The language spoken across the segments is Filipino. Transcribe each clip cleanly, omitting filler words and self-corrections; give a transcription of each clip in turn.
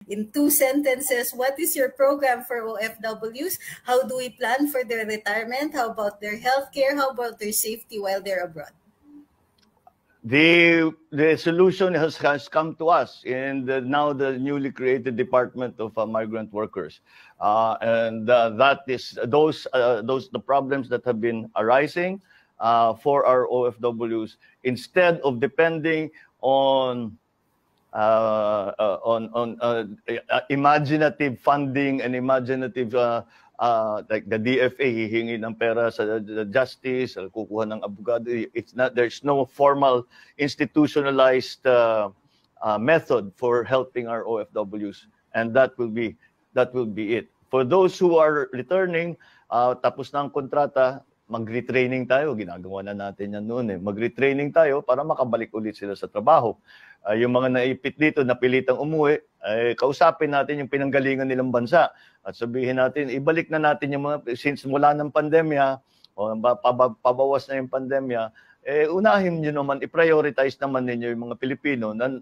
in 2 sentences, what is your program for OFWs? How do we plan for their retirement? How about their healthcare? How about their safety while they're abroad? The solution has come to us in now the newly created Department of Migrant Workers, and that is the problems that have been arising for our OFWs. Instead of depending on imaginative funding and imaginative like the DFA hihingi ng pera sa justice, kukuha ng abogado. There's no formal institutionalized method for helping our OFWs, and that will be it. For those who are returning, tapos na ang kontrata, mag-retraining tayo. Ginagawa na natin yan noon eh. Mag-retraining tayo para makabalik ulit sila sa trabaho. Yung mga naipit dito, napilitang umuwi, kausapin natin yung pinanggalingan nilang bansa. At sabihin natin, ibalik na natin yung mga, since mula ng pandemya, o pabawas na yung pandemya, unahin nyo naman, i-prioritize naman ninyo yung mga Pilipino na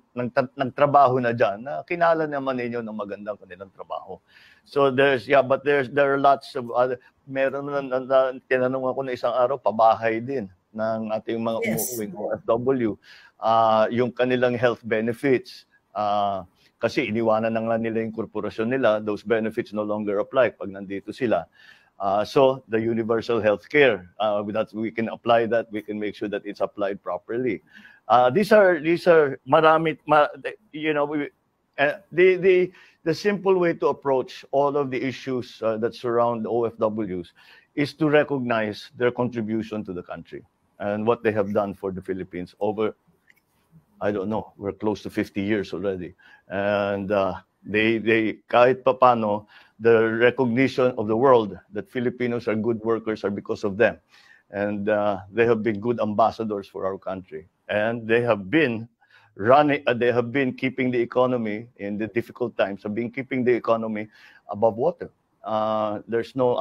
nagtrabaho na dyan, na kinala naman ninyo ng magandang kanilang trabaho. So there are lots of other, meron na tinanong ako na isang araw, pabahay din ng ating mga umuuwing OFW, yung kanilang health benefits. Kasi iniwanan na nga nila yung korporasyon nila, those benefits no longer apply pag nandito sila. So the universal health care, we can apply that, we can make sure that it's applied properly. These are marami, you know, the simple way to approach all of the issues that surround OFWs is to recognize their contribution to the country and what they have done for the Philippines over, I don't know, we're close to 50 years already. And they kahit papano, the recognition of the world that Filipinos are good workers are because of them. And they have been good ambassadors for our country. And they have been keeping the economy in the difficult times, have been keeping the economy above water. There's no